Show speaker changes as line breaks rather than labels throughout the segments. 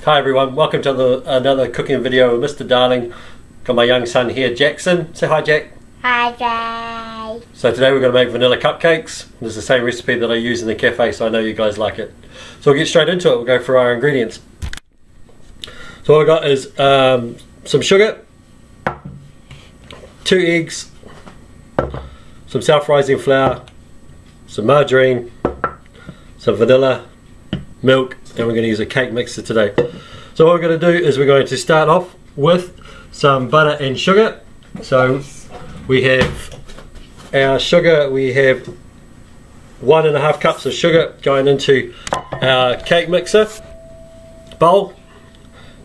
Hi everyone, welcome to another cooking video with Mr. Darling. Got my young son here, Jackson. Say hi, Jack.
Hi guys.
So today we're going to make vanilla cupcakes. This is the same recipe that I use in the cafe, so I know you guys like it. So we'll get straight into it. We'll go through our ingredients. So what we've got is some sugar, 2 eggs, some self-rising flour, some margarine, some vanilla, milk, and we're going to use a cake mixer today. So what we're going to do is we're going to start off with some butter and sugar. So we have our sugar, we have 1.5 cups of sugar going into our cake mixer bowl.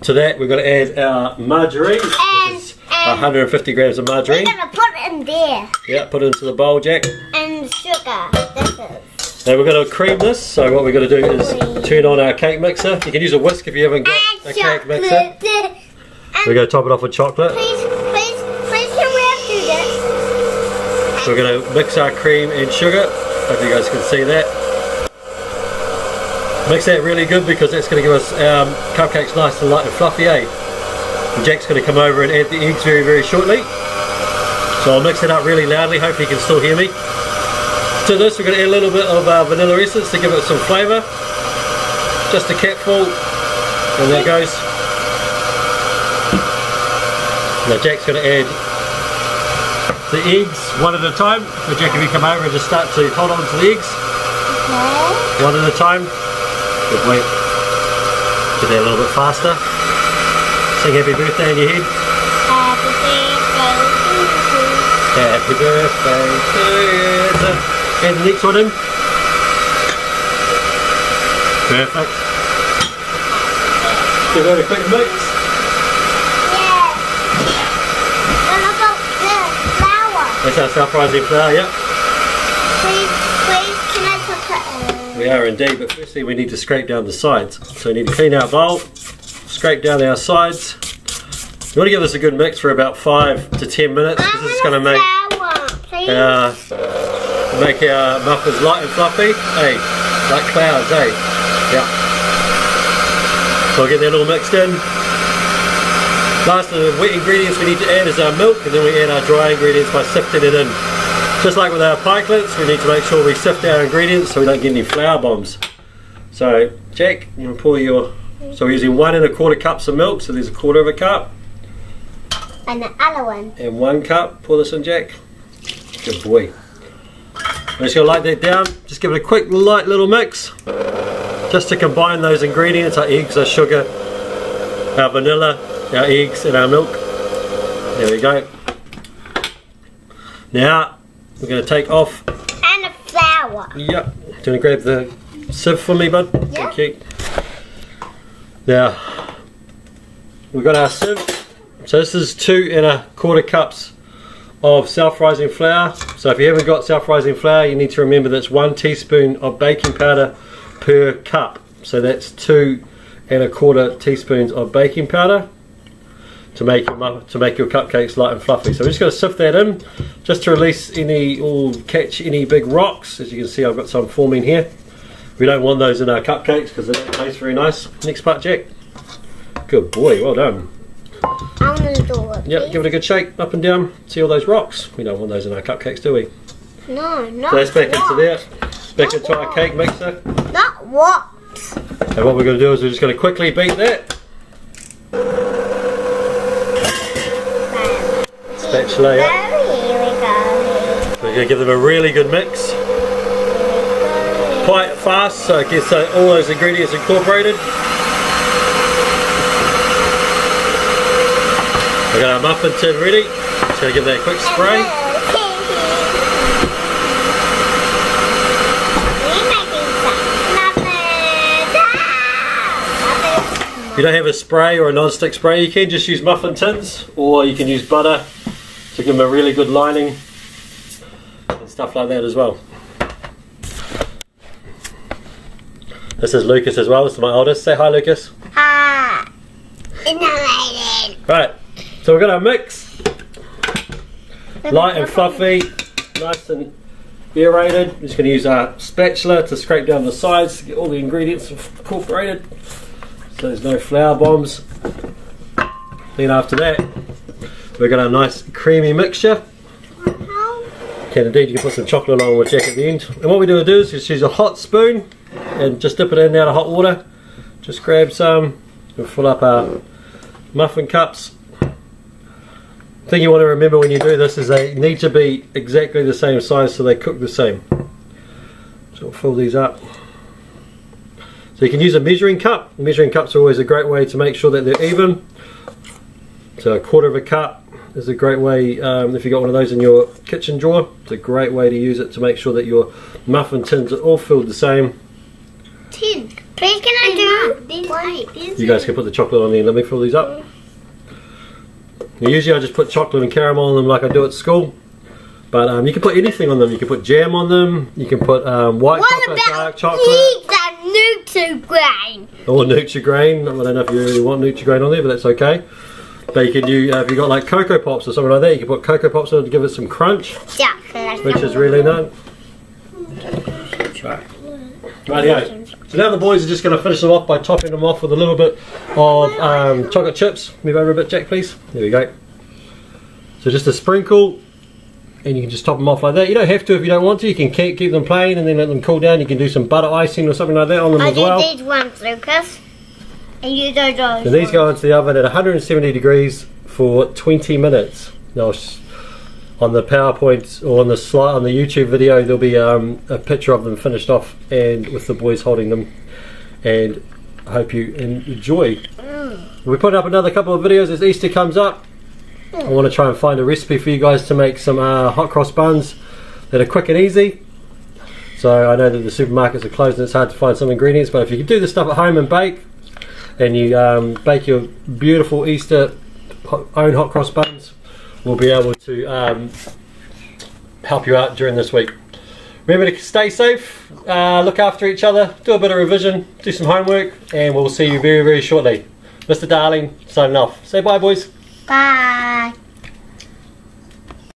To that we're going to add our margarine, which is 150 grams of margarine.
We're going to put it in there.
Yeah, put it into the bowl, Jack.
And sugar. This is.
Now we're going to cream this, so what we're going to do is turn on our cake mixer. You can use a whisk if you haven't got a cake mixer. We're going to top it off with chocolate.
Please, can we have to do this?
So we're going to mix our cream and sugar. Hope you guys can see that. Mix that really good because that's going to give us cupcakes nice and light and fluffy, eh? And Jack's going to come over and add the eggs very, very shortly. So I'll mix it up really loudly, hopefully you can still hear me. To this we're going to add a little bit of vanilla essence to give it some flavour. Just a capful, and there it goes. Now Jack's going to add the eggs one at a time. So Jack, if you come over and just start to hold on to the eggs.
Okay.
One at a time. Good, wait. Get that a little bit faster. Sing happy birthday in your head.
Happy birthday to you.
Happy birthday to you. Add the next one in. Perfect. Give it a quick mix.
Yeah. Then look at the flour.
That's our self-rising flour, yep.
Please, can I put it in?
We are indeed, but firstly we need to scrape down the sides. So we need to clean our bowl, scrape down our sides. You want to give this a good mix for about 5 to 10 minutes because this is going to make our muffins light and fluffy, hey, like clouds, hey. Yeah. So I'll get that all mixed in. Last of the wet ingredients we need to add is our milk, and then we add our dry ingredients by sifting it in. Just like with our pikelets, we need to make sure we sift our ingredients so we don't get any flour bombs. So Jack, you want to pour your, so we're using 1.25 cups of milk, so there's 1/4 cup.
And the other one.
And 1 cup, pour this in, Jack. Good boy. I'm just going to light that down, just give it a quick light little mix. Just to combine those ingredients, our eggs, our sugar, our vanilla, our eggs and our milk. There we go. Now we're going to take off.
And the flour.
Yep. Do you want to grab the sieve for me, bud?
Yeah.
Thank you. Now we've got our sieve. So this is 2.25 cups of self-rising flour. So if you haven't got self-rising flour, you need to remember that's 1 teaspoon of baking powder per cup. So that's 2.25 teaspoons of baking powder to make your cupcakes light and fluffy. So we're just going to sift that in just to release any, or catch any big rocks. As you can see, I've got some forming here. We don't want those in our cupcakes because they don't taste very nice. Next part, Jack. Good boy, well done.
I'm going to do it.
Yep, give it a good shake up and down. See all those rocks? We don't want those in our cupcakes, do we?
No, not
So that's back
what?
into there. Back into our cake mixer.
Not what?
And what we're going to do is we're just going to quickly beat that. Spatula, yeah.
Here we go.
We're going to give them a really good mix. Quite fast so it gets all those ingredients incorporated. We've got our muffin tin ready. Just going to give that a quick spray. If you don't have a spray or a non-stick spray, you can just use muffin tins, or you can use butter to give them a really good lining and stuff like that as well. This is Lucas as well. This is my oldest. Say hi, Lucas.
Hi.
Right, so we've got our mix. Light and fluffy, nice and aerated. I'm just going to use our spatula to scrape down the sides to get all the ingredients incorporated. There's no flour bombs. Then after that, we've got our nice creamy mixture. And indeed, you can put some chocolate on with Jack at the end. And what we do is just use a hot spoon and just dip it in and out of hot water. Just grab some and fill up our muffin cups. The thing you want to remember when you do this is they need to be exactly the same size so they cook the same. So we'll fill these up. So you can use a measuring cup. Measuring cups are always a great way to make sure that they're even. So a quarter of a cup is a great way, if you've got one of those in your kitchen drawer, it's a great way to use it to make sure that your muffin tins are all filled the same.
Tin. Please can I do?
You guys can put the chocolate on there. Let me fill these up. Now, usually I just put chocolate and caramel on them like I do at school. But you can put anything on them. You can put jam on them. You can put white chocolate, dark chocolate.
Nutri-grain.
Or Nutri-grain. I don't know if you really want Nutri-grain on there, but that's okay. But you can do, if you've got like Cocoa Pops or something like that, you can put Cocoa Pops on it to give it some crunch. Which is really nice. Rightio. So now the boys are just going to finish them off by topping them off with a little bit of chocolate chips. Move over a bit, Jack, please. There we go. So just a sprinkle. And you can just top them off like that. You don't have to if you don't want to. You can keep them plain and then let them cool down. You can do some butter icing or something like that on them as well.
I did these ones, Lucas. And you do those.
And these go into the oven at 170 degrees for 20 minutes. Now, on the PowerPoint or on the slide on the YouTube video, there'll be a picture of them finished off and with the boys holding them. And I hope you enjoy. We put up another couple of videos as Easter comes up. I want to try and find a recipe for you guys to make some hot cross buns that are quick and easy. So I know that the supermarkets are closed and it's hard to find some ingredients, but if you can do this stuff at home and bake, and you bake your beautiful Easter own hot cross buns, we'll be able to help you out during this week. Remember to stay safe, look after each other, do a bit of revision, do some homework, and we'll see you very, very shortly. Mr. Darling, signing off. Say bye, boys.
Bye.